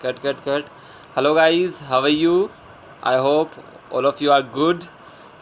Cut. Hello guys, how are you? I hope all of you are good.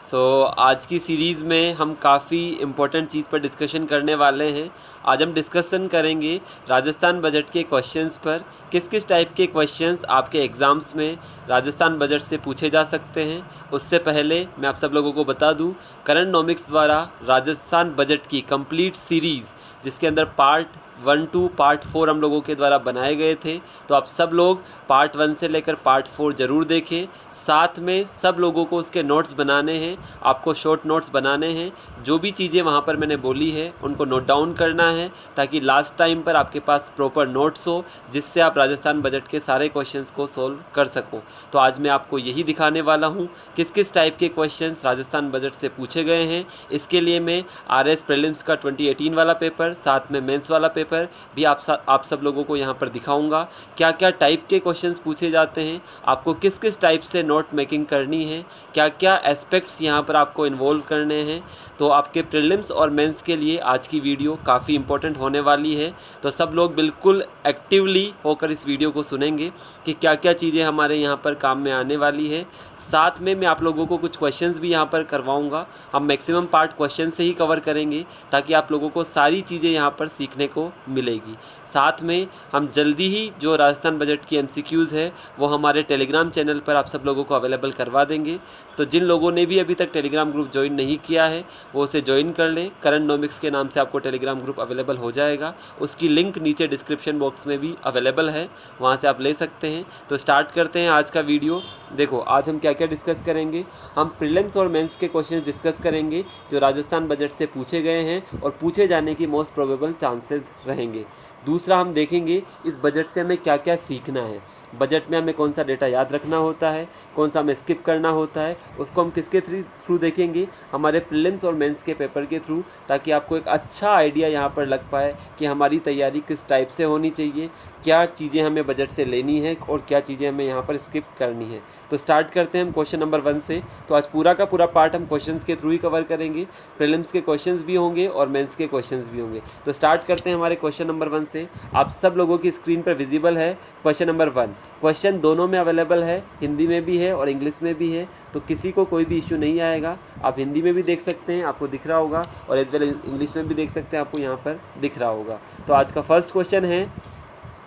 सो आज की series में हम काफ़ी इम्पोर्टेंट चीज़ पर डिस्कशन करने वाले हैं। आज हम डिस्कशन करेंगे राजस्थान बजट के क्वेश्चंस पर। किस किस टाइप के क्वेश्चंस आपके एग्ज़ाम्स में राजस्थान बजट से पूछे जा सकते हैं। उससे पहले मैं आप सब लोगों को बता दूं, करंटोमिक्स द्वारा राजस्थान बजट की कंप्लीट सीरीज़ जिसके अंदर पार्ट 1 to पार्ट 4 हम लोगों के द्वारा बनाए गए थे, तो आप सब लोग पार्ट 1 से लेकर पार्ट 4 ज़रूर देखें। साथ में सब लोगों को उसके नोट्स बनाने हैं, आपको शॉर्ट नोट्स बनाने हैं। जो भी चीज़ें वहाँ पर मैंने बोली है उनको नोट डाउन करना है ताकि लास्ट टाइम पर आपके पास प्रॉपर नोट्स हो जिससे आप राजस्थान बजट के सारे क्वेश्चंस को सोल्व कर सको। तो आज मैं आपको यही दिखाने वाला हूँ किस किस टाइप के क्वेश्चंस राजस्थान बजट से पूछे गए हैं। इसके लिए मैं RS प्रीलिम्स का 2018 वाला पेपर, साथ में मेंस वाला पेपर भी आप सब लोगों को यहाँ पर दिखाऊंगा। क्या क्या टाइप के क्वेश्चंस पूछे जाते हैं, आपको किस किस टाइप से नोट मेकिंग करनी है, क्या क्या एस्पेक्ट्स यहाँ पर आपको इन्वॉल्व करने हैं। तो आपके प्रीलिम्स और मेंस के लिए आज की वीडियो काफ़ी इंपॉर्टेंट होने वाली है। तो सब लोग बिल्कुल एक्टिवली होकर इस वीडियो को सुनेंगे कि क्या क्या चीज़ें हमारे यहाँ पर काम में आने वाली है। साथ में मैं आप लोगों को कुछ क्वेश्चंस भी यहाँ पर करवाऊँगा। हम मैक्सिमम पार्ट क्वेश्चन से ही कवर करेंगे ताकि आप लोगों को सारी चीज़ें यहाँ पर सीखने को मिलेगी। साथ में हम जल्दी ही जो राजस्थान बजट की MCQs है वो हमारे टेलीग्राम चैनल पर आप सब लोगों को अवेलेबल करवा देंगे। तो जिन लोगों ने भी अभी तक टेलीग्राम ग्रुप ज्वाइन नहीं किया है वो उसे ज्वाइन कर लें। करंटोमिक्स के नाम से आपको टेलीग्राम ग्रुप अवेलेबल हो जाएगा, उसकी लिंक नीचे डिस्क्रिप्शन बॉक्स में भी अवेलेबल है, वहाँ से आप ले सकते हैं। तो स्टार्ट करते हैं आज का वीडियो। देखो आज हम क्या क्या डिस्कस करेंगे। हम प्रीलिम्स और मेंस के क्वेश्चन डिस्कस करेंगे जो राजस्थान बजट से पूछे गए हैं और पूछे जाने की मोस्ट प्रोबेबल चांसेस रहेंगे। दूसरा हम देखेंगे इस बजट से हमें क्या क्या सीखना है। बजट में हमें कौन सा डेटा याद रखना होता है, कौन सा हमें स्किप करना होता है, उसको हम किसके थ्रू देखेंगे, हमारे प्रीलिम्स और मेंस के पेपर के थ्रू, ताकि आपको एक अच्छा आइडिया यहाँ पर लग पाए कि हमारी तैयारी किस टाइप से होनी चाहिए, क्या चीज़ें हमें बजट से लेनी है और क्या चीज़ें हमें यहाँ पर स्किप करनी है। तो स्टार्ट करते हैं हम क्वेश्चन नंबर 1 से। तो आज पूरा का पूरा पार्ट हम क्वेश्चंस के थ्रू ही कवर करेंगे। प्रीलिम्स के क्वेश्चंस भी होंगे और मेंस के क्वेश्चंस भी होंगे। तो स्टार्ट करते हैं हमारे क्वेश्चन नंबर 1 से। आप सब लोगों की स्क्रीन पर विजिबल है क्वेश्चन नंबर 1। क्वेश्चन दोनों में अवेलेबल है, हिंदी में भी है और इंग्लिश में भी है, तो किसी को कोई भी इशू नहीं आएगा। आप हिंदी में भी देख सकते हैं, आपको दिख रहा होगा, और एज वेल इंग्लिश में भी देख सकते हैं, आपको यहाँ पर दिख रहा होगा। तो आज का फर्स्ट क्वेश्चन है,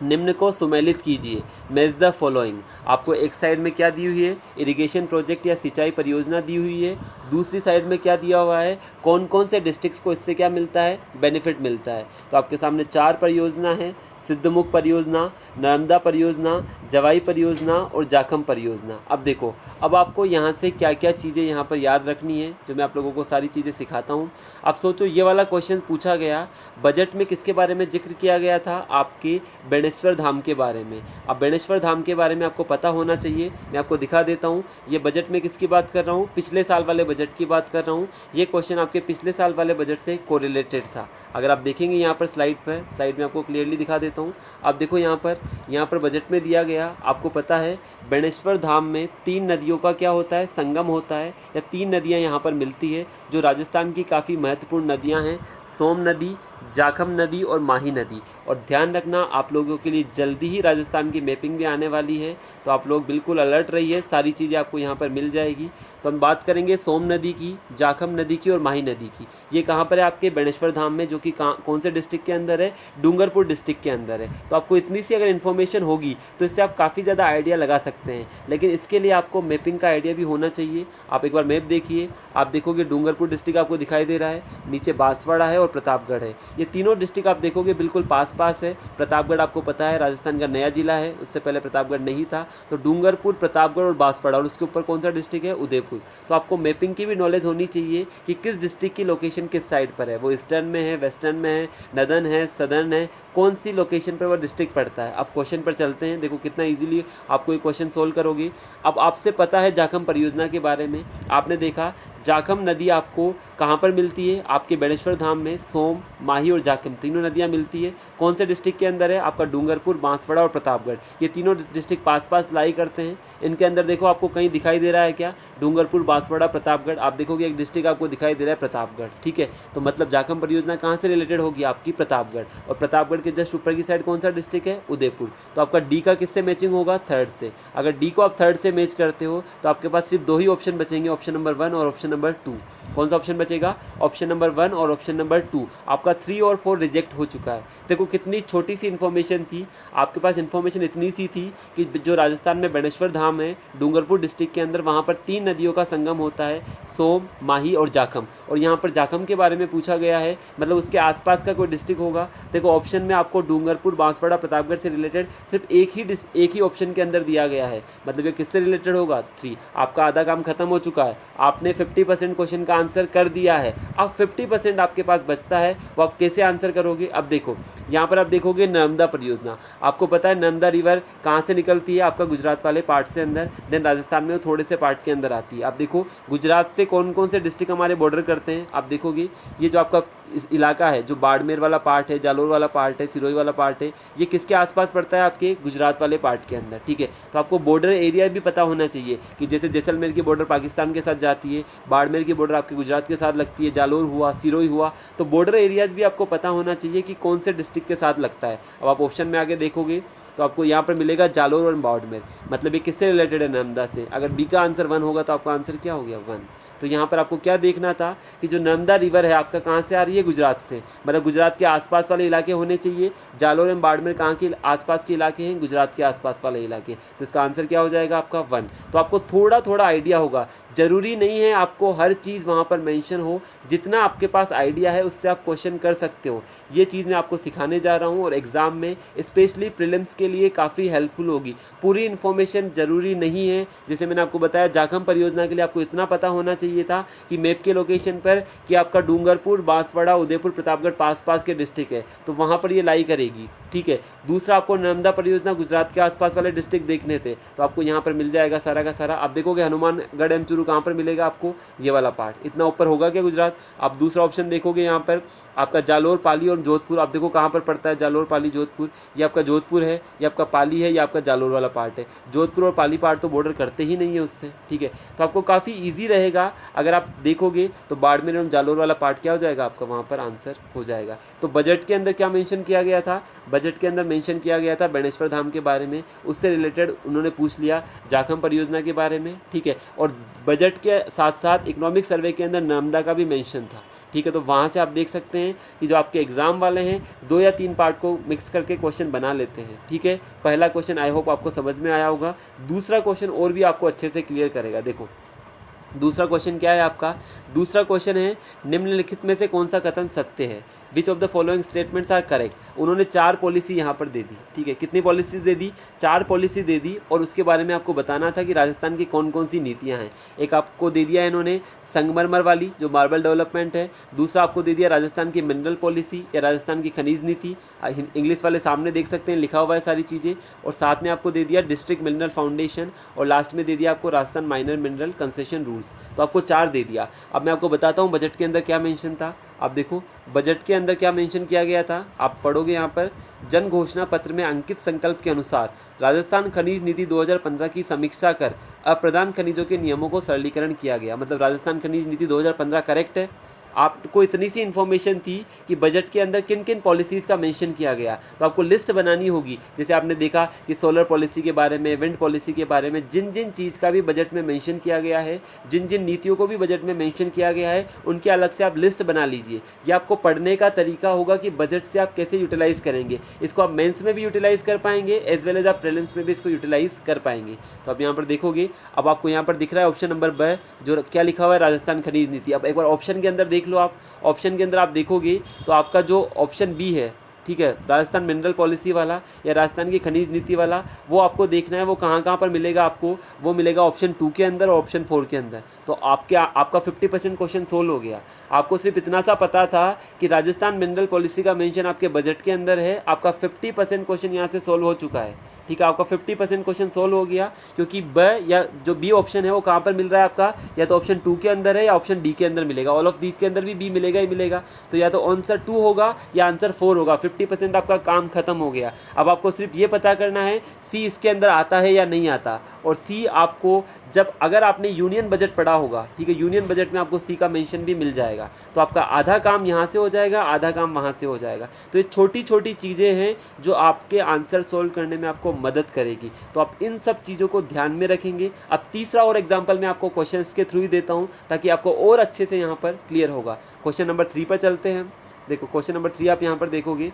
निम्न को सुमेलित कीजिए, मैच द फॉलोइंग। आपको एक साइड में क्या दी हुई है, इरिगेशन प्रोजेक्ट या सिंचाई परियोजना दी हुई है। दूसरी साइड में क्या दिया हुआ है, कौन कौन से डिस्ट्रिक्ट्स को इससे क्या मिलता है, बेनिफिट मिलता है। तो आपके सामने 4 परियोजना है, सिद्धमुख परियोजना, नर्मदा परियोजना, जवाई परियोजना और जाखम परियोजना। अब देखो, अब आपको यहाँ से क्या क्या चीज़ें यहाँ पर याद रखनी है, जो मैं आप लोगों को सारी चीज़ें सिखाता हूँ। अब सोचो ये वाला क्वेश्चन पूछा गया, बजट में किसके बारे में जिक्र किया गया था, आपके बेणेश्वर धाम के बारे में। अब बेणेश्वर धाम के बारे में आपको पता होना चाहिए। मैं आपको दिखा देता हूँ, ये बजट में किसकी बात कर रहा हूँ, पिछले साल वाले बजट की बात कर रहा हूँ। ये क्वेश्चन आपके पिछले साल वाले बजट से कोरिलेटेड था। अगर आप देखेंगे यहाँ पर स्लाइड में आपको क्लियरली दिखा देता हूँ। आप देखो यहाँ पर बजट में दिया गया, आपको पता है बेणेश्वर धाम में 3 नदियों का क्या होता है, संगम होता है, या 3 नदियाँ यहाँ पर मिलती है जो राजस्थान की काफ़ी महत्वपूर्ण नदियाँ हैं, सोम नदी, जाखम नदी और माही नदी। और ध्यान रखना, आप लोगों के लिए जल्दी ही राजस्थान की मैपिंग भी आने वाली है, तो आप लोग बिल्कुल अलर्ट रहिए, सारी चीज़ें आपको यहाँ पर मिल जाएगी। तो हम बात करेंगे सोम नदी की, जाखम नदी की और माही नदी की। ये कहाँ पर है, आपके बेणेश्वर धाम में, जो कि कौन से डिस्ट्रिक्ट के अंदर है, डूंगरपुर डिस्ट्रिक्ट के अंदर है। तो आपको इतनी सी अगर इन्फॉर्मेशन होगी तो इससे आप काफ़ी ज़्यादा आइडिया लगा सकते हैं, लेकिन इसके लिए आपको मैपिंग का आइडिया भी होना चाहिए। आप एक बार मैप देखिए, आप देखोगे डूंगरपुर डिस्ट्रिक्ट आपको दिखाई दे रहा है, नीचे बांसवाड़ा है और प्रतापगढ़ है। ये तीनों डिस्ट्रिक्ट आप देखोगे बिल्कुल पास पास है। प्रतापगढ़ आपको पता है राजस्थान का नया जिला है, उससे पहले प्रतापगढ़ नहीं था। तो डूंगरपुर, प्रतापगढ़ और बांसवाड़ा, और उसके ऊपर कौन सा डिस्ट्रिक्ट है, उदयपुर। तो आपको मैपिंग की भी नॉलेज होनी चाहिए कि किस डिस्ट्रिक्ट की लोकेशन किस साइड पर है, वो ईस्टर्न में है, वेस्टर्न में है, नदर्न है, सदर्न है, कौन सी लोकेशन पर वो डिस्ट्रिक्ट पड़ता है। अब क्वेश्चन पर चलते हैं, देखो कितना इजीली आपको ये क्वेश्चन सोल्व करोगे। अब आपसे पता है जाखम परियोजना के बारे में, आपने देखा जाखम नदी आपको कहाँ पर मिलती है? आपके बेणेश्वर धाम में सोम, माही और जाखम तीनों नदियाँ मिलती है। कौन से डिस्ट्रिक्ट के अंदर है? आपका डूंगरपुर, बांसवाड़ा और प्रतापगढ़, ये तीनों डिस्ट्रिक्ट पास पास लाई करते हैं। इनके अंदर देखो आपको कहीं दिखाई दे रहा है क्या? डूंगरपुर, बांसवाड़ा, प्रतापगढ़, आप देखोगे एक डिस्ट्रिक्ट आपको दिखाई दे रहा है प्रतापगढ़, ठीक है। तो मतलब जाखम परियोजना कहाँ से रिलेटेड होगी? आपकी प्रतापगढ़। और प्रतापगढ़ के जस्ट ऊपर की साइड कौन सा डिस्ट्रिक्ट है? उदयपुर। तो आपका डी का किससे मैचिंग होगा? थर्ड से। अगर डी को आप थर्ड से मैच करते हो तो आपके पास सिर्फ दो ही ऑप्शन बचेंगे, ऑप्शन नंबर 1 और ऑप्शन नंबर 2। कौन सा ऑप्शन बचेगा? ऑप्शन नंबर 1 और ऑप्शन नंबर 2। आपका 3 और 4 रिजेक्ट हो चुका है। देखो कितनी छोटी सी इन्फॉर्मेशन थी, आपके पास इन्फॉर्मेशन इतनी सी थी कि जो राजस्थान में बेणेश्वर धाम है डूंगरपुर डिस्ट्रिक्ट के अंदर, वहाँ पर 3 नदियों का संगम होता है, सोम, माही और जाखम। और यहाँ पर जाखम के बारे में पूछा गया है, मतलब उसके आसपास का कोई डिस्ट्रिक्ट होगा। देखो ऑप्शन में आपको डूंगरपुर, बांसवाड़ा, प्रतापगढ़ से रिलेटेड सिर्फ एक ही ऑप्शन के अंदर दिया गया है। मतलब ये किससे रिलेटेड होगा? 3। आपका आधा काम खत्म हो चुका है, आपने 50% क्वेश्चन का आंसर कर दिया है। अब 50% आपके पास बचता है, वो आप कैसे आंसर करोगे? अब देखो यहाँ पर आप देखोगे नर्मदा परियोजना। आपको पता है नर्मदा रिवर कहाँ से निकलती है? आपका गुजरात वाले पार्ट से अंदर, देन राजस्थान में वो थोड़े से पार्ट के अंदर आती है। आप देखो गुजरात से कौन कौन से डिस्ट्रिक्ट हमारे बॉर्डर करते हैं। आप देखोगे ये जो आपका इस इलाका है, जो बाड़मेर वाला पार्ट है, जालोर वाला पार्ट है, सिरोही वाला पार्ट है, ये किसके आसपास पड़ता है? आपके गुजरात वाले पार्ट के अंदर, ठीक है। तो आपको बॉर्डर एरिया भी पता होना चाहिए कि जैसे जैसलमेर की बॉर्डर पाकिस्तान के साथ जाती है, बाड़मेर की बॉर्डर आपके गुजरात के साथ लगती है, जालोर हुआ, सिरोही हुआ, तो बॉर्डर एरियाज़ भी आपको पता होना चाहिए कि कौन से डिस्ट्रिक्ट के साथ लगता है। अब आप ऑप्शन में आगे देखोगे तो आपको यहाँ पर मिलेगा जालोर और बाड़मेर, मतलब ये किससे रिलेटेड है? नर्मदा से। अगर बी का आंसर 1 होगा तो आपका आंसर क्या हो गया? 1। तो यहाँ पर आपको क्या देखना था कि जो नर्मदा रिवर है आपका कहाँ से आ रही है? गुजरात से, मतलब गुजरात के आसपास वाले इलाके होने चाहिए। जालोर एवं बाड़मेर कहाँ के आसपास के इलाके हैं? गुजरात के आसपास वाले इलाके। तो इसका आंसर क्या हो जाएगा? आपका 1। तो आपको थोड़ा थोड़ा आइडिया होगा, ज़रूरी नहीं है आपको हर चीज़ वहाँ पर मेंशन हो, जितना आपके पास आइडिया है उससे आप क्वेश्चन कर सकते हो। ये चीज़ मैं आपको सिखाने जा रहा हूँ और एग्ज़ाम में स्पेशली प्रीलिम्स के लिए काफ़ी हेल्पफुल होगी। पूरी इन्फॉर्मेशन ज़रूरी नहीं है, जैसे मैंने आपको बताया जाखम परियोजना के लिए आपको इतना पता होना चाहिए था कि मैप के लोकेशन पर कि आपका डूंगरपुर, बांसवाड़ा, उदयपुर, प्रतापगढ़ पास पास के डिस्ट्रिक्ट है, तो वहाँ पर ये लाई करेगी, ठीक है। दूसरा आपको नर्मदा परियोजना गुजरात के आसपास वाले डिस्ट्रिक्ट देखने थे, तो आपको यहाँ पर मिल जाएगा सारा का सारा। आप देखोगे हनुमानगढ़ एम चूरू कहाँ पर मिलेगा आपको? ये वाला पार्ट। इतना ऊपर होगा क्या गुजरात? आप दूसरा ऑप्शन देखोगे यहाँ पर आपका जालोर, पाली और जोधपुर। आप देखो कहाँ पर पड़ता है जालोर, पाली, जोधपुर। ये आपका जोधपुर है, ये आपका पाली है, ये आपका जालोर वाला पार्ट है। जोधपुर और पाली पार्ट तो बॉर्डर करते ही नहीं है उससे, ठीक है। तो आपको काफ़ी ईजी रहेगा अगर आप देखोगे तो बाड़मेर एवं जालोर वाला पार्ट क्या हो जाएगा आपका? वहाँ पर आंसर हो जाएगा। तो बजट के अंदर क्या मेंशन किया गया था? बजट के अंदर मेंशन किया गया था बेणेश्वर धाम के बारे में, उससे रिलेटेड उन्होंने पूछ लिया जाखम परियोजना के बारे में, ठीक है। और बजट के साथ साथ इकोनॉमिक सर्वे के अंदर नर्मदा का भी मेंशन था, ठीक है। तो वहाँ से आप देख सकते हैं कि जो आपके एग्ज़ाम वाले हैं 2 या 3 पार्ट को मिक्स करके क्वेश्चन बना लेते हैं, ठीक है। पहला क्वेश्चन आई होप आपको समझ में आया होगा। दूसरा क्वेश्चन और भी आपको अच्छे से क्लियर करेगा। देखो दूसरा क्वेश्चन क्या है आपका? दूसरा क्वेश्चन है निम्नलिखित में से कौन सा कथन सत्य है? Which of the following statements are correct. उन्होंने 4 पॉलिसी यहाँ पर दे दी, ठीक है। कितनी पॉलिसीज दे दी? 4 पॉलिसी दे दी, और उसके बारे में आपको बताना था कि राजस्थान की कौन कौन सी नीतियाँ हैं। एक आपको दे दिया इन्होंने संगमरमर वाली जो मार्बल डेवलपमेंट है। दूसरा आपको दे दिया राजस्थान की मिनरल पॉलिसी या राजस्थान की खनिज नीति, इंग्लिश वाले सामने देख सकते हैं लिखा हुआ है सारी चीज़ें। और साथ में आपको दे दिया डिस्ट्रिक्ट मिनरल फाउंडेशन, और लास्ट में दे दिया आपको Rajasthan minor mineral concession rules. तो आपको 4 दे दिया। अब मैं आपको बताता हूँ बजट के अंदर क्या मेंशन था। आप देखो बजट के अंदर क्या मेंशन किया गया था, आप पढ़ोगे यहाँ पर। जन घोषणा पत्र में अंकित संकल्प के अनुसार राजस्थान खनिज नीति 2015 की समीक्षा कर अप्रधान खनिजों के नियमों को सरलीकरण किया गया। मतलब राजस्थान खनिज नीति 2015 करेक्ट है। आपको इतनी सी इन्फॉर्मेशन थी कि बजट के अंदर किन किन पॉलिसीज़ का मेंशन किया गया, तो आपको लिस्ट बनानी होगी। जैसे आपने देखा कि सोलर पॉलिसी के बारे में, विंड पॉलिसी के बारे में, जिन जिन चीज़ का भी बजट में मेंशन किया गया है, जिन जिन नीतियों को भी बजट में मेंशन किया गया है, उनके अलग से आप लिस्ट बना लीजिए। ये आपको पढ़ने का तरीका होगा कि बजट से आप कैसे यूटिलाइज़ करेंगे। इसको आप मेंस में भी यूटिलाइज़ कर पाएंगे एज वेल एज आप प्रीलिम्स में भी इसको यूटिलाइज़ कर पाएंगे। तो आप यहाँ पर देखोगे, अब आपको यहाँ पर दिख रहा है ऑप्शन नंबर ब, जो क्या लिखा हुआ है राजस्थान खनिज नीति। अब एक बार ऑप्शन के अंदर देख लो आप। ऑप्शन के अंदर आप देखोगे तो आपका जो ऑप्शन बी है, ठीक है, राजस्थान मिनरल पॉलिसी वाला या राजस्थान की खनिज नीति वाला, वो आपको देखना है वो कहाँ कहाँ पर मिलेगा आपको। वो मिलेगा ऑप्शन 2 के अंदर और ऑप्शन 4 के अंदर। तो आपका 50% क्वेश्चन सोल्व हो गया। आपको सिर्फ इतना सा पता था कि राजस्थान मिनरल पॉलिसी का मेंशन आपके बजट के अंदर है, आपका 50% क्वेश्चन यहाँ से सोल्व हो चुका है, ठीक है, आपका 50% क्वेश्चन सोल्व हो गया, क्योंकि ब या जो बी ऑप्शन है वो कहाँ पर मिल रहा है आपका, या तो ऑप्शन 2 के अंदर है या ऑप्शन डी के अंदर मिलेगा। ऑल ऑफ दीज के अंदर भी बी मिलेगा ही मिलेगा, तो या तो आंसर 2 होगा या आंसर 4 होगा। 50% आपका काम खत्म हो गया। अब आपको सिर्फ ये पता करना है सी इसके अंदर आता है या नहीं आता, और सी आपको जब अगर आपने यूनियन बजट पढ़ा होगा, ठीक है, यूनियन बजट में आपको सी का मेंशन भी मिल जाएगा, तो आपका आधा काम यहाँ से हो जाएगा, आधा काम वहाँ से हो जाएगा। तो ये छोटी छोटी चीज़ें हैं जो आपके आंसर सोल्व करने में आपको मदद करेगी, तो आप इन सब चीज़ों को ध्यान में रखेंगे। अब तीसरा और एग्जाम्पल मैं आपको क्वेश्चंस के थ्रू ही देता हूँ ताकि आपको और अच्छे से यहाँ पर क्लियर होगा। क्वेश्चन नंबर 3 पर चलते हैं। देखो क्वेश्चन नंबर 3 आप यहाँ पर देखोगे।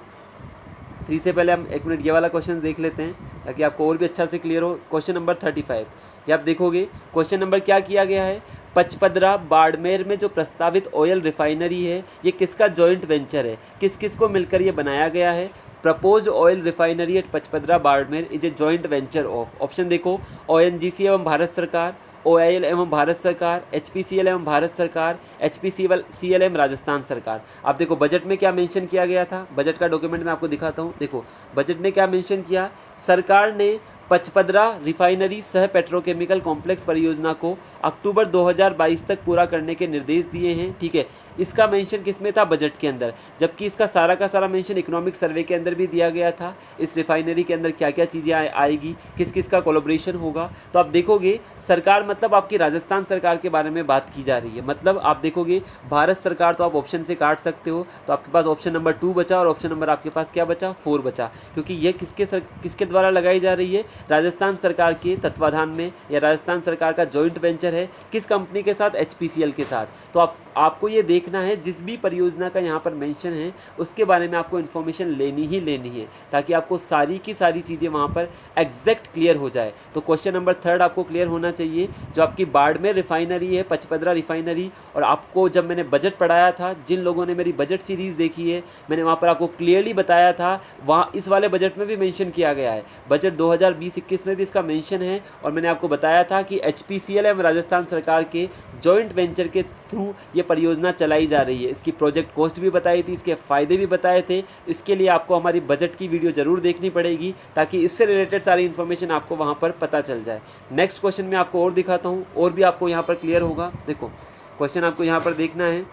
3 से पहले हम 1 मिनट ये वाला क्वेश्चन देख लेते हैं ताकि आपको और भी अच्छा से क्लियर हो। क्वेश्चन नंबर 35 ये आप देखोगे। क्वेश्चन नंबर क्या किया गया है, पचपदरा बाड़मेर में जो प्रस्तावित ऑयल रिफाइनरी है ये किसका जॉइंट वेंचर है, किस किस को मिलकर ये बनाया गया है। Propose oil refinery at Pachpadra Barmer is a joint venture of, option देखो, ONGC एवं भारत सरकार, OIL एवं भारत सरकार, HPCL एवं भारत सरकार, HPCL एवं राजस्थान सरकार। आप देखो बजट में क्या मेंशन किया गया था, बजट का डॉक्यूमेंट मैं आपको दिखाता हूँ। देखो बजट में क्या मेंशन किया, सरकार ने पचपदरा रिफाइनरी सह पेट्रोकेमिकल कॉम्प्लेक्स परियोजना को अक्टूबर 2022 तक पूरा करने के निर्देश दिए हैं। ठीक है, इसका मेंशन किस में था, बजट के अंदर, जबकि इसका सारा का सारा मेंशन इकोनॉमिक सर्वे के अंदर भी दिया गया था। इस रिफाइनरी के अंदर क्या क्या चीज़ें आएगी, किस किस का कोलैबोरेशन होगा। तो आप देखोगे सरकार मतलब आपकी राजस्थान सरकार के बारे में बात की जा रही है, मतलब आप देखोगे भारत सरकार तो आप ऑप्शन से काट सकते हो, तो आपके पास ऑप्शन नंबर 2 बचा और ऑप्शन नंबर आपके पास क्या बचा, 4 बचा, क्योंकि ये किसके द्वारा लगाई जा रही है, राजस्थान सरकार के तत्वाधान में, या राजस्थान सरकार का जॉइंट वेंचर है किस कंपनी के साथ, HPCL के साथ। तो आपको ये देखना है जिस भी परियोजना का यहाँ पर मेंशन है उसके बारे में आपको इन्फॉर्मेशन लेनी ही लेनी है, ताकि आपको सारी की सारी चीज़ें वहाँ पर एग्जैक्ट क्लियर हो जाए। तो क्वेश्चन नंबर 3 आपको क्लियर होना चाहिए, जो आपकी बाड़मेर रिफाइनरी है, पचपदरा रिफाइनरी। और आपको जब मैंने बजट पढ़ाया था, जिन लोगों ने मेरी बजट सीरीज़ देखी है, मैंने वहाँ पर आपको क्लियरली बताया था, वहाँ इस वाले बजट में भी मेंशन किया गया है, बजट 2020-21 में भी इसका मेंशन है। और मैंने आपको बताया था कि HPCL एवं राजस्थान सरकार के जॉइंट वेंचर के थ्रू ये परियोजना चलाई जा रही है। इसकी प्रोजेक्ट कॉस्ट भी बताई थी, इसके फ़ायदे भी बताए थे। इसके लिए आपको हमारी बजट की वीडियो ज़रूर देखनी पड़ेगी ताकि इससे रिलेटेड सारी इन्फॉर्मेशन आपको वहाँ पर पता चल जाए। नेक्स्ट क्वेश्चन में आपको और दिखाता हूँ, और भी आपको यहाँ पर क्लियर होगा। देखो क्वेश्चन आपको यहाँ पर देखना है,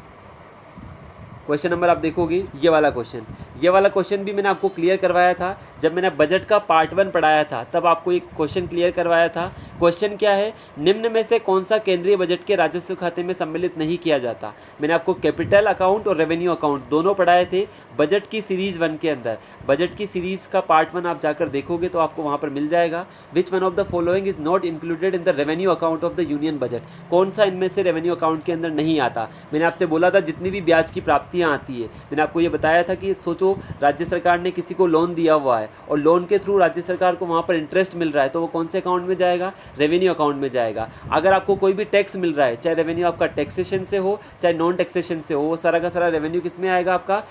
क्वेश्चन नंबर आप देखोगे ये वाला क्वेश्चन भी मैंने आपको क्लियर करवाया था जब मैंने बजट का पार्ट 1 पढ़ाया था, तब आपको एक क्वेश्चन क्लियर करवाया था। क्वेश्चन क्या है, निम्न में से कौन सा केंद्रीय बजट के राजस्व खाते में सम्मिलित नहीं किया जाता। मैंने आपको कैपिटल अकाउंट और रेवेन्यू अकाउंट दोनों पढ़ाए थे बजट की सीरीज़ 1 के अंदर। बजट की सीरीज़ का पार्ट 1 आप जाकर देखोगे तो आपको वहाँ पर मिल जाएगा, which one of the following is not included in the revenue account of the union budget, कौन सा इनमें से रेवेन्यू अकाउंट के अंदर नहीं आता। मैंने आपसे बोला था जितनी भी ब्याज की प्राप्तियाँ आती है, मैंने आपको ये बताया था कि सोचो राज्य सरकार ने किसी को लोन दिया हुआ है और लोन के थ्रू राज्य सरकार को वहाँ पर इंटरेस्ट मिल रहा है, तो वो कौन से अकाउंट में जाएगा, रेवेन्यू अकाउंट में जाएगा। अगर आपको कोई भी टैक्स मिल रहा है, चाहे रेवेन्यू आपका टैक्सेशन से हो चाहे नॉन टैक्सेशन से हो, वो सारा का सारा रेवेन्यू किस में आएगा, आपका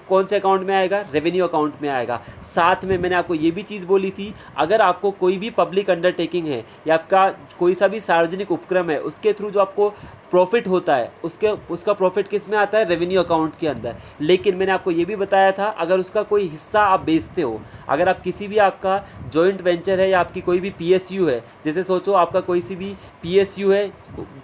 कौन से अकाउंट में आएगा, रेवेन्यू अकाउंट में आएगा। साथ में मैंने आपको ये भी चीज़ बोली थी, अगर आपको कोई भी पब्लिक अंडरटेकिंग है या आपका कोई सा भी सार्वजनिक उपक्रम है, उसके थ्रू जो आपको प्रॉफिट होता है उसका प्रॉफिट किस में आता है, रेवेन्यू अकाउंट के अंदर। लेकिन मैंने आपको ये भी बताया था, अगर उसका कोई हिस्सा आप बेचते हो, अगर आप किसी भी आपका जॉइंट वेंचर है या आपकी कोई भी PSU है, जैसे सोचो आपका कोई सी भी PSU है,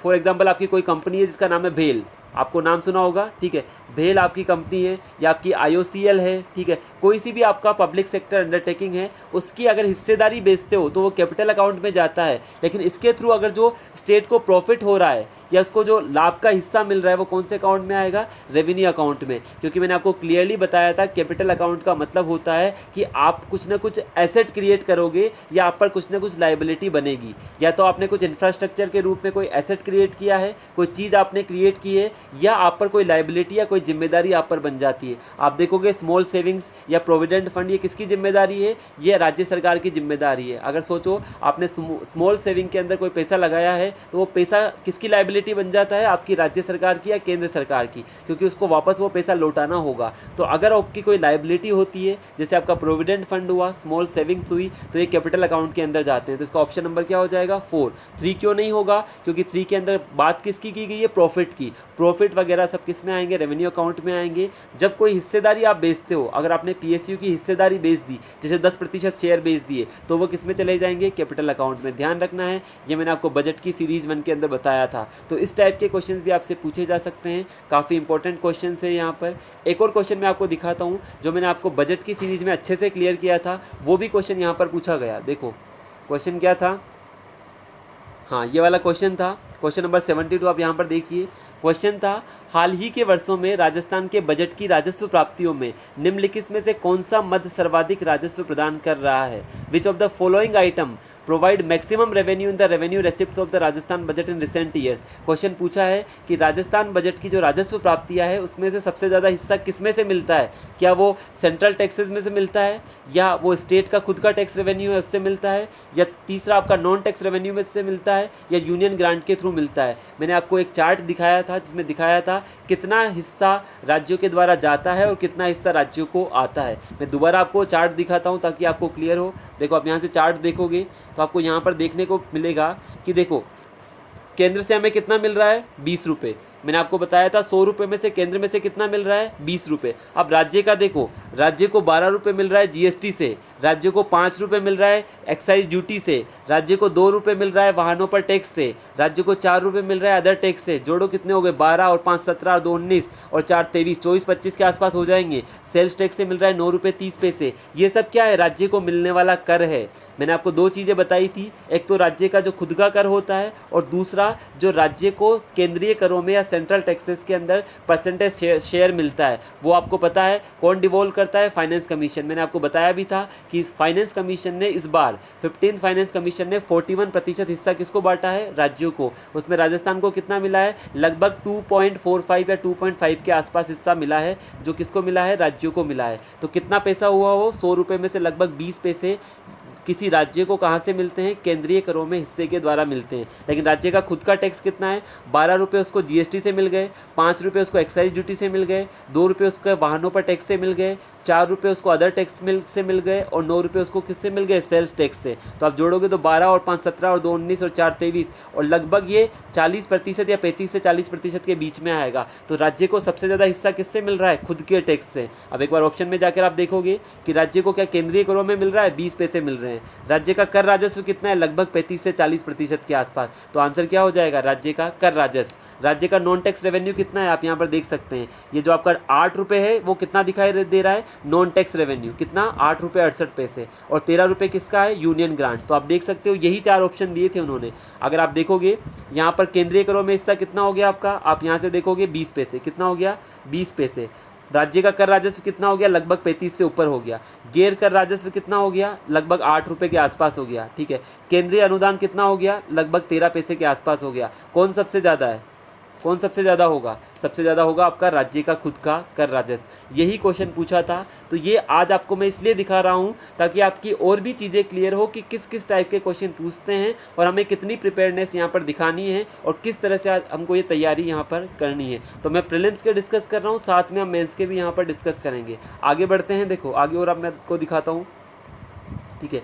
फॉर एग्जांपल आपकी कोई कंपनी है जिसका नाम है भेल, आपको नाम सुना होगा, ठीक है, भेल आपकी कंपनी है या आपकी IOCL है, ठीक है, कोई सी भी आपका पब्लिक सेक्टर अंडरटेकिंग है, उसकी अगर हिस्सेदारी बेचते हो तो वो कैपिटल अकाउंट में जाता है। लेकिन इसके थ्रू अगर जो स्टेट को प्रॉफिट हो रहा है या उसको जो लाभ का हिस्सा मिल रहा है, वो कौन से अकाउंट में आएगा, रेवेन्यू अकाउंट में। क्योंकि मैंने आपको क्लियरली बताया था कैपिटल अकाउंट का मतलब होता है कि आप कुछ ना कुछ एसेट क्रिएट करोगे या आप पर कुछ ना कुछ लाइबिलिटी बनेगी, या तो आपने कुछ इंफ्रास्ट्रक्चर के रूप में कोई एसेट क्रिएट किया है, कोई चीज़ आपने क्रिएट की है, या आप पर कोई लाइबिलिटी या कोई जिम्मेदारी आप पर बन जाती है। आप देखोगे स्मॉल सेविंग्स या प्रोविडेंट फंड, ये किसकी जिम्मेदारी है, ये राज्य सरकार की जिम्मेदारी है। अगर सोचो आपने स्मॉल सेविंग के अंदर कोई पैसा लगाया है, तो वो पैसा किसकी लाइबिलिटी बन जाता है, आपकी राज्य सरकार की या केंद्र सरकार की, क्योंकि उसको वापस वो पैसा लौटाना होगा। तो अगर आपकी कोई लाइबिलिटी होती है, जैसे आपका प्रोविडेंट फंड हुआ, स्मॉल सेविंग्स हुई, तो ये कैपिटल अकाउंट के अंदर जाते हैं। तो इसका ऑप्शन नंबर क्या हो जाएगा, 4। 3 क्यों नहीं होगा, क्योंकि 3 के अंदर बात किसकी की गई है, प्रॉफिट की। प्रॉफिट वगैरह सब किस में आएंगे, रेवेन्यू अकाउंट में आएंगे। जब कोई हिस्सेदारी आप बेचते हो, अगर आपने पीएसयू की हिस्सेदारी बेच दी, जैसे 10% शेयर बेच दिए, तो वो किस में चले जाएंगे, कैपिटल अकाउंट में। ध्यान रखना है, ये मैंने आपको बजट की सीरीज 1 के अंदर बताया था। तो इस टाइप के क्वेश्चन भी आपसे पूछे जा सकते हैं, काफ़ी इंपॉर्टेंट क्वेश्चन है यहाँ पर। एक और क्वेश्चन मैं आपको दिखाता हूँ जो मैंने आपको बजट की सीरीज में अच्छे से क्लियर किया था, वो भी क्वेश्चन यहाँ पर पूछा गया। देखो क्वेश्चन क्या था, हाँ ये वाला क्वेश्चन था, क्वेश्चन नंबर 72। आप यहाँ पर देखिए, क्वेश्चन था हाल ही के वर्षों में राजस्थान के बजट की राजस्व प्राप्तियों में निम्नलिखित में से कौन सा मद सर्वाधिक राजस्व प्रदान कर रहा है। Which of the following item provide maximum revenue in the revenue रेसिप्ट्स of the Rajasthan budget in recent years. Question पूछा है कि राजस्थान बजट की जो राजस्व प्राप्तियां है उसमें से सबसे ज़्यादा हिस्सा किस में से मिलता है। क्या वो सेंट्रल टैक्सेस में से मिलता है, या वो स्टेट का खुद का टैक्स रेवेन्यू है उससे मिलता है, या तीसरा आपका नॉन टैक्स रेवेन्यू में से मिलता है, या यूनियन ग्रांट के थ्रू मिलता है। मैंने आपको एक चार्ट दिखाया था जिसमें दिखाया था कितना हिस्सा राज्यों के द्वारा जाता है और कितना हिस्सा राज्यों को आता है। मैं दोबारा आपको चार्ट दिखाता हूँ ताकि आपको क्लियर हो। देखो आप यहाँ से चार्ट देखोगे तो आपको यहाँ पर देखने को मिलेगा कि देखो केंद्र से हमें कितना मिल रहा है, 20 रुपये। मैंने आपको बताया था 100 रुपये में से केंद्र में से कितना मिल रहा है, 20 रुपये। अब राज्य का देखो, राज्य को 12 रुपये मिल रहा है जीएसटी से, राज्य को 5 रुपये मिल रहा है एक्साइज ड्यूटी से, राज्य को 2 रुपये मिल रहा है वाहनों पर टैक्स से, राज्य को 4 रुपये मिल रहा है अदर टैक्स से। जोड़ो कितने हो गए, 12 और 5 17 और 2 19 और 4 23, 24 25 के आसपास हो जाएंगे। सेल्स टैक्स से मिल रहा है 9 रुपये 30 पैसे। ये सब क्या है, राज्य को मिलने वाला कर है। मैंने आपको 2 चीज़ें बताई थी, एक तो राज्य का जो खुद का कर होता है और दूसरा जो राज्य को केंद्रीय करों में या सेंट्रल टैक्सेस के अंदर परसेंटेज शेयर मिलता है। वो आपको पता है कौन डिवॉल्व करता है, फाइनेंस कमीशन। मैंने आपको बताया भी था कि फाइनेंस कमीशन ने इस बार 15 फाइनेंस कमीशन ने 41% हिस्सा किसको बांटा है, राज्यों को। उसमें राजस्थान को कितना मिला है, लगभग 2.45 या 2.5 के आसपास हिस्सा मिला है, जो किसको मिला है, राज्यों को मिला है। तो कितना पैसा हुआ वो, 100 रुपये में से लगभग 20 पैसे किसी राज्य को कहाँ से मिलते हैं, केंद्रीय करों में हिस्से के द्वारा मिलते हैं। लेकिन राज्य का खुद का टैक्स कितना है, 12 रुपये उसको जीएसटी से मिल गए, 5 रुपये उसको एक्साइज ड्यूटी से मिल गए, 2 रुपये उसके वाहनों पर टैक्स से मिल गए, 4 रुपये उसको अदर टैक्स से मिल गए और 9 रुपये उसको किससे मिल गए, सेल्स टैक्स से। तो आप जोड़ोगे तो 12 और 5 17 और 2 19 और 4 23 और लगभग ये 40% या 35 से 40% के बीच में आएगा। तो राज्य को सबसे ज़्यादा हिस्सा किससे मिल रहा है, खुद के टैक्स से। अब एक बार ऑप्शन में जाकर आप देखोगे कि राज्य को क्या केंद्रीय करों में मिल रहा है, 20 पैसे मिल रहे हैं। राज्य का कर राजस्व कितना है, लगभग 35 से 40% के आसपास। तो आंसर क्या हो जाएगा, राज्य का कर राजस्व। राज्य का नॉन टैक्स रेवेन्यू कितना है, आप यहाँ पर देख सकते हैं। ये जो आपका 8 रुपये है वो कितना दिखाई दे रहा है, नॉन टैक्स रेवेन्यू कितना, 8 रुपये 68 पैसे। और 13 रुपये किसका है, यूनियन ग्रांट। तो आप देख सकते हो यही 4 ऑप्शन दिए थे उन्होंने। अगर आप देखोगे यहाँ पर केंद्रीय करों में हिस्सा कितना हो गया आपका, आप यहाँ से देखोगे 20 पैसे, कितना हो गया, 20 पैसे। राज्य का कर राजस्व कितना हो गया, लगभग 35 से ऊपर हो गया। गैर कर राजस्व कितना हो गया, लगभग 8 रुपये के आसपास हो गया। ठीक है, केंद्रीय अनुदान कितना हो गया, लगभग 13 पैसे के आसपास हो गया। कौन सबसे ज़्यादा है, कौन सबसे ज़्यादा होगा, सबसे ज़्यादा होगा आपका राज्य का खुद का कर राजस्व। यही क्वेश्चन पूछा था। तो ये आज आपको मैं इसलिए दिखा रहा हूँ ताकि आपकी और भी चीज़ें क्लियर हो कि किस किस टाइप के क्वेश्चन पूछते हैं और हमें कितनी प्रिपेयर्डनेस यहाँ पर दिखानी है और किस तरह से हमको ये तैयारी यहाँ पर करनी है। तो मैं प्रीलिम्स के डिस्कस कर रहा हूँ, साथ में हम मेंस के भी यहाँ पर डिस्कस करेंगे। आगे बढ़ते हैं, देखो आगे और अब मैं आपको दिखाता हूँ। ठीक है,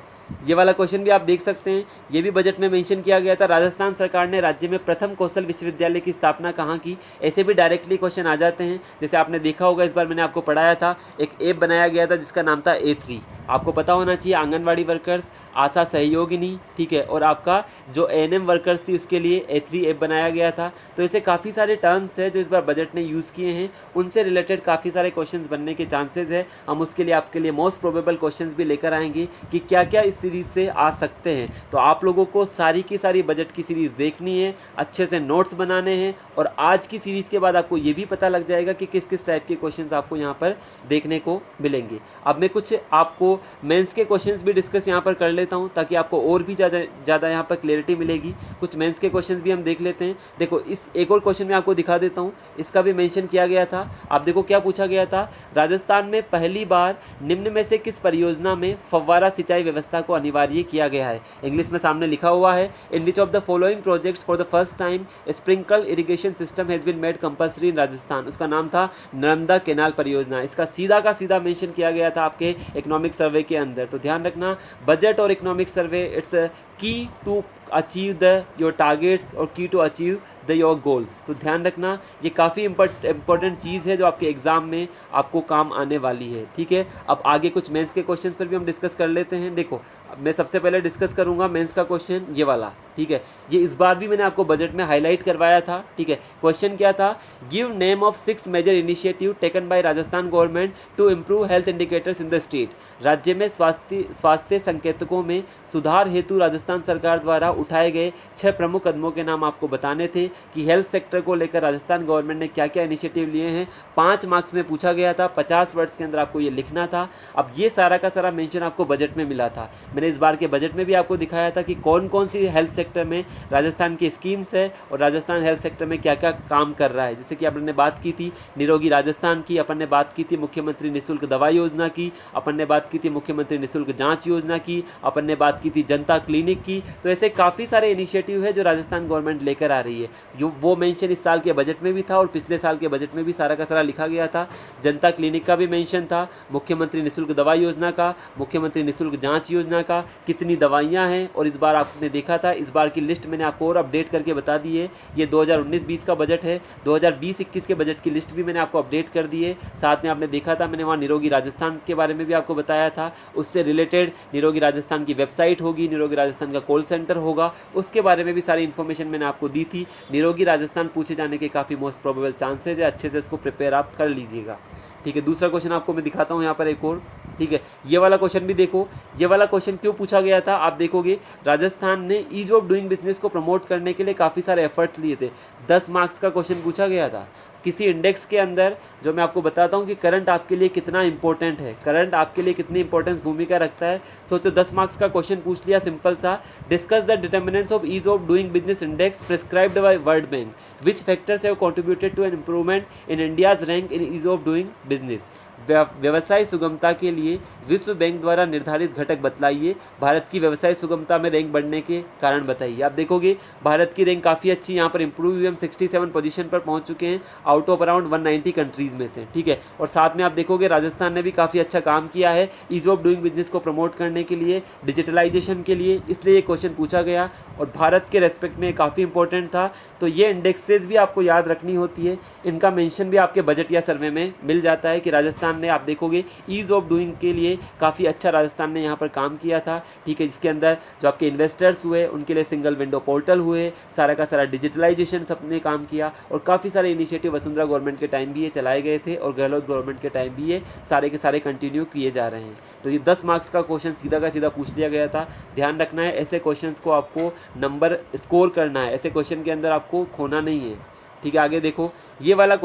ये वाला क्वेश्चन भी आप देख सकते हैं, ये भी बजट में मेंशन किया गया था। राजस्थान सरकार ने राज्य में प्रथम कौशल विश्वविद्यालय की स्थापना कहाँ की। ऐसे भी डायरेक्टली क्वेश्चन आ जाते हैं। जैसे आपने देखा होगा, इस बार मैंने आपको पढ़ाया था, एक ऐप बनाया गया था जिसका नाम था A3। आपको पता होना चाहिए, आंगनवाड़ी वर्कर्स, आशा सहयोगिनी, ठीक है, और आपका जो ANM वर्कर्स थी उसके लिए A3 ऐप बनाया गया था। तो ऐसे काफ़ी सारे टर्म्स हैं जो इस बार बजट ने यूज़ किए हैं, उनसे रिलेटेड काफ़ी सारे क्वेश्चंस बनने के चांसेस है। हम उसके लिए आपके लिए मोस्ट प्रोबेबल क्वेश्चंस भी लेकर आएंगे कि क्या क्या इस सीरीज़ से आ सकते हैं। तो आप लोगों को सारी की सारी बजट की सीरीज़ देखनी है, अच्छे से नोट्स बनाने हैं और आज की सीरीज़ के बाद आपको ये भी पता लग जाएगा कि किस किस टाइप के क्वेश्चंस आपको यहाँ पर देखने को मिलेंगे। अब मैं कुछ आपको मेंस के क्वेश्चंस भी डिस्कस यहाँ पर कर लेता हूँ ताकि आपको और भी ज़्यादा यहाँ पर क्लैरिटी मिलेगी। कुछ मेंस के क्वेश्चंस भी हम देख लेते हैं। देखो इस एक और क्वेश्चन में आपको दिखा देता हूँ, इसका भी मेंशन किया गया था। आप देखो क्या पूछा गया था, राजस्थान में पहली बार निम्न में से किस परियोजना में फव्वारा सिंचाई व्यवस्था को अनिवार्य किया गया है। इंग्लिश में सामने लिखा हुआ है, in which of the following projects for the first time sprinkle irrigation system has been made compulsory in Rajasthan. उसका नाम था नर्मदा कैनाल परियोजना। इसका सीधा का सीधा मेंशन किया गया था आपके इकोनॉमिक सर्वे के अंदर। तो ध्यान रखना, बजट और economic survey it's key to achieve the your targets और key to achieve the your goals. तो ध्यान रखना, ये काफ़ी इंपॉर्टेंट चीज़ है जो आपके एग्ज़ाम में आपको काम आने वाली है। ठीक है, अब आगे कुछ मेंस के क्वेश्चन पर भी हम डिस्कस कर लेते हैं। देखो, मैं सबसे पहले डिस्कस करूंगा मेंस का क्वेश्चन ये वाला। ठीक है, ये इस बार भी मैंने आपको बजट में हाईलाइट करवाया था। ठीक है, क्वेश्चन क्या था, give name of 6 major initiative taken by Rajasthan government to improve health indicators in the state. राज्य में स्वास्थ्य संकेतकों में सुधार हेतु राजस्थान सरकार द्वारा उठाए गए 6 प्रमुख कदमों के नाम आपको बताने थे कि हेल्थ सेक्टर को लेकर राजस्थान गवर्नमेंट ने क्या क्या इनिशिएटिव लिए हैं। 5 मार्क्स में पूछा गया था, 50 वर्ड्स के अंदर आपको ये लिखना था। अब ये सारा का सारा मेंशन आपको बजट में मिला था। मैंने इस बार के बजट में भी आपको दिखाया था कि कौन कौन सी हेल्थ सेक्टर में राजस्थान की स्कीम्स है और राजस्थान हेल्थ सेक्टर में क्या क्या काम कर रहा है। जैसे कि अपन ने बात की थी निरोगी राजस्थान की, अपन ने बात की थी मुख्यमंत्री निःशुल्क दवा योजना की, अपन ने बात की थी मुख्यमंत्री निःशुल्क जांच योजना की, अपन ने बात की थी जनता क्लिनिक की। तो ऐसे काफ़ी सारे इनिशिएटिव है जो राजस्थान गवर्नमेंट लेकर आ रही है। जो वो मेंशन इस साल के बजट में भी था और पिछले साल के बजट में भी सारा का सारा लिखा गया था। जनता क्लिनिक का भी मेंशन था, मुख्यमंत्री निःशुल्क दवा योजना का, मुख्यमंत्री निःशुल्क जांच योजना का, कितनी दवाइयाँ हैं। और इस बार आपने देखा था, इस बार की लिस्ट मैंने आपको और अपडेट करके बता दी है। ये 2019-20 का बजट है, 2020-21 के बजट की लिस्ट भी मैंने आपको अपडेट कर दी है। साथ में आपने देखा था मैंने वहाँ निरोगी राजस्थान के बारे में भी आपको बताया था। उससे रिलेटेड निरोगी राजस्थान की वेबसाइट होगी, निरोगी राजस्थान का कॉल सेंटर होगा, उसके बारे में भी सारी इन्फॉर्मेशन मैंने आपको दी थी। निरोगी राजस्थान पूछे जाने के काफ़ी मोस्ट प्रोबेबल चांसेज है, अच्छे से इसको प्रिपेयर आप कर लीजिएगा। ठीक है, दूसरा क्वेश्चन आपको मैं दिखाता हूँ यहाँ पर एक और। ठीक है, ये वाला क्वेश्चन भी देखो। ये वाला क्वेश्चन क्यों पूछा गया था, आप देखोगे राजस्थान ने ईज ऑफ डूइंग बिजनेस को प्रमोट करने के लिए काफ़ी सारे एफर्ट्स लिए थे। 10 मार्क्स का क्वेश्चन पूछा गया था किसी इंडेक्स के अंदर, जो मैं आपको बताता हूँ कि करंट आपके लिए कितना इंपॉर्टेंट है, करंट आपके लिए कितनी इंपॉर्टेंस भूमिका रखता है। सोचो 10 मार्क्स का क्वेश्चन पूछ लिया सिंपल सा, discuss the determinants of ease of doing business index prescribed by World Bank, which factors have contributed to an improvement in India's rank in ease of doing business. व्यवसाय सुगमता के लिए विश्व bank द्वारा निर्धारित घटक बतलाइए, भारत की व्यवसाय सुगमता में रैंक बढ़ने के कारण बताइए। आप देखोगे भारत की रैंक काफ़ी अच्छी यहाँ पर इंप्रूव हुई, हम 67 पोजीशन पर पहुँच चुके हैं आउट ऑफ अराउंड 190 कंट्रीज़ में से। ठीक है, और साथ में आप देखोगे राजस्थान ने भी काफ़ी अच्छा काम किया है ईज ऑफ डूइंग बिजनेस को प्रमोट करने के लिए, डिजिटलाइजेशन के लिए, इसलिए ये क्वेश्चन पूछा गया और भारत के रेस्पेक्ट में काफ़ी इंपॉर्टेंट था। तो ये इंडेक्सेस भी आपको याद रखनी होती है, इनका मेंशन भी आपके बजट या सर्वे में मिल जाता है कि राजस्थान ने, आप देखोगे ईज ऑफ डूइंग के लिए काफ़ी अच्छा राजस्थान ने यहाँ पर काम किया था। ठीक है, जिसके अंदर जो आपके इन्वेस्टर्स हुए उनके लिए सिंगल विंडो पोर्टल हुए, सारा का सारा डिजिटलाइजेशन सबने काम किया और काफ़ी सारे इनिशिएटिव वसुंधरा गवर्नमेंट के टाइम भी ये चलाए गए थे और गहलोत गवर्नमेंट के टाइम भी ये सारे के सारे कंटिन्यू किए जा रहे हैं। तो ये 10 मार्क्स का क्वेश्चन सीधा का सीधा पूछ लिया गया था। ध्यान रखना है, ऐसे क्वेश्चंस को आपको नंबर स्कोर करना है, ऐसे क्वेश्चन के अंदर आपको खोना नहीं है। ठीक है, आगे देखो ये वाला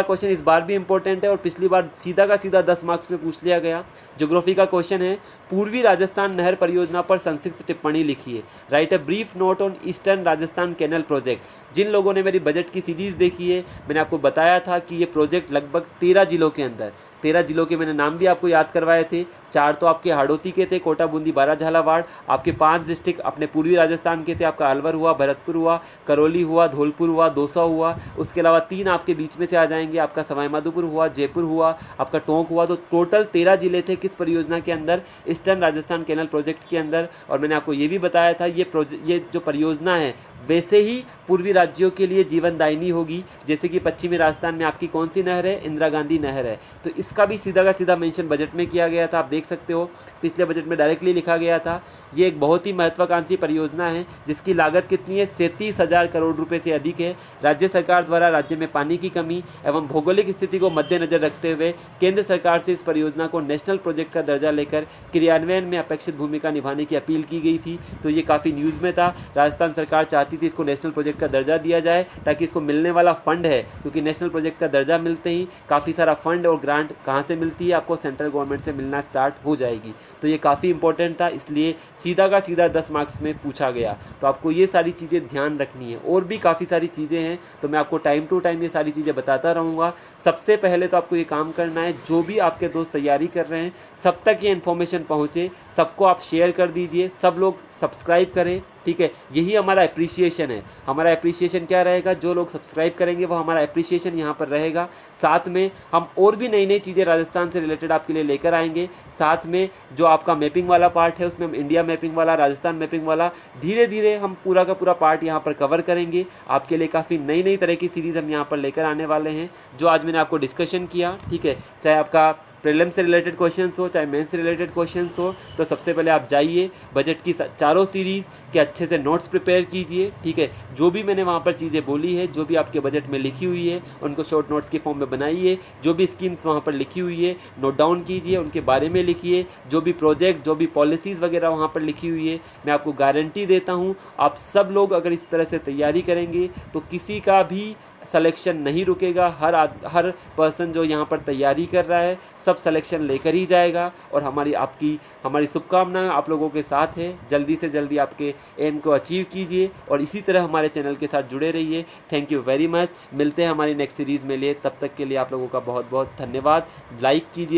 क्वेश्चन इस बार भी इंपॉर्टेंट है और पिछली बार सीधा का सीधा 10 मार्क्स में पूछ लिया गया। ज्योग्राफी का क्वेश्चन है, पूर्वी राजस्थान नहर परियोजना पर संक्षिप्त टिप्पणी लिखिए, write a brief note on eastern Rajasthan canal project. जिन लोगों ने मेरी बजट की सीरीज़ देखी है, मैंने आपको बताया था कि ये प्रोजेक्ट लगभग 13 जिलों के अंदर, 13 जिलों के मैंने नाम भी आपको याद करवाए थे। 4 तो आपके हाड़ौती के थे, कोटा, बूंदी, बारा, झालावाड़। आपके 5 डिस्ट्रिक्ट अपने पूर्वी राजस्थान के थे, आपका अलवर हुआ, भरतपुर हुआ, करौली हुआ, धौलपुर हुआ, दौसा हुआ। उसके अलावा 3 आपके बीच में से आ जाएंगे, आपका सवाईमाधोपुर हुआ, जयपुर हुआ, आपका टोंक हुआ। तो टोटल 13 जिले थे किस परियोजना के अंदर, ईस्टर्न राजस्थान कैनल प्रोजेक्ट के अंदर। और मैंने आपको ये भी बताया था ये जो परियोजना है वैसे ही पूर्वी राज्यों के लिए जीवनदायिनी होगी। जैसे कि पश्चिमी राजस्थान में आपकी कौन सी नहर है, इंदिरा गांधी नहर है, तो इसका भी सीधा का सीधा मेंशन बजट में किया गया था। आप देख सकते हो पिछले बजट में डायरेक्टली लिखा गया था। ये एक बहुत ही महत्वाकांक्षी परियोजना है जिसकी लागत कितनी है, 37,000 करोड़ रुपए से अधिक है। राज्य सरकार द्वारा राज्य में पानी की कमी एवं भौगोलिक स्थिति को मद्देनजर रखते हुए केंद्र सरकार से इस परियोजना को नेशनल प्रोजेक्ट का दर्जा लेकर क्रियान्वयन में अपेक्षित भूमिका निभाने की अपील की गई थी। तो ये काफ़ी न्यूज़ में था। राजस्थान सरकार चाहती थी इसको नेशनल प्रोजेक्ट का दर्जा दिया जाए ताकि इसको मिलने वाला फंड है, क्योंकि नेशनल प्रोजेक्ट का दर्जा मिलते ही काफ़ी सारा फंड और ग्रांट कहाँ से मिलती है, आपको सेंट्रल गवर्नमेंट से मिलना स्टार्ट हो जाएगी। तो ये काफ़ी इंपॉर्टेंट था, इसलिए सीधा का सीधा 10 मार्क्स में पूछा गया। तो आपको ये सारी चीज़ें ध्यान रखनी है। और भी काफ़ी सारी चीज़ें हैं, तो मैं आपको टाइम टू टाइम ये सारी चीज़ें बताता रहूँगा। सबसे पहले तो आपको ये काम करना है, जो भी आपके दोस्त तैयारी कर रहे हैं सब तक ये इन्फॉर्मेशन पहुँचे, सबको आप शेयर कर दीजिए, सब लोग सब्सक्राइब करें, ठीक है, यही हमारा अप्रिसिएशन है। हमारा अप्रिसिएशन क्या रहेगा, जो लोग सब्सक्राइब करेंगे वो हमारा अप्रिसिएशन यहाँ पर रहेगा। साथ में हम और भी नई नई चीज़ें राजस्थान से रिलेटेड आपके लिए लेकर आएंगे। साथ में जो आपका मैपिंग वाला पार्ट है उसमें हम इंडिया मैपिंग वाला, राजस्थान मैपिंग वाला धीरे धीरे हम पूरा का पूरा पार्ट यहाँ पर कवर करेंगे। आपके लिए काफ़ी नई नई तरह की सीरीज़ हम यहाँ पर लेकर आने वाले हैं। जो आज मैंने आपको डिस्कशन किया, ठीक है, चाहे आपका प्रीलिम से रिलेटेड क्वेश्चंस हो चाहे मेंस से रिलेटेड क्वेश्चंस हो, तो सबसे पहले आप जाइए बजट की चारों सीरीज़ के अच्छे से नोट्स प्रिपेयर कीजिए। ठीक है, जो भी मैंने वहाँ पर चीज़ें बोली है, जो भी आपके बजट में लिखी हुई है, उनको शॉर्ट नोट्स के फॉर्म में बनाइए। जो भी स्कीम्स वहाँ पर लिखी हुई है नोट डाउन कीजिए, उनके बारे में लिखिए। जो भी प्रोजेक्ट, जो भी पॉलिसीज़ वगैरह वहाँ पर लिखी हुई है, मैं आपको गारंटी देता हूँ आप सब लोग अगर इस तरह से तैयारी करेंगे तो किसी का भी सिलेक्शन नहीं रुकेगा। हर पर्सन जो यहाँ पर तैयारी कर रहा है सब सिलेक्शन लेकर ही जाएगा। और हमारी शुभकामनाएं आप लोगों के साथ है। जल्दी से जल्दी आपके एम को अचीव कीजिए और इसी तरह हमारे चैनल के साथ जुड़े रहिए। Thank you very much. मिलते हैं हमारी नेक्स्ट सीरीज़ में लिए, तब तक के लिए आप लोगों का बहुत बहुत धन्यवाद। लाइक कीजिए।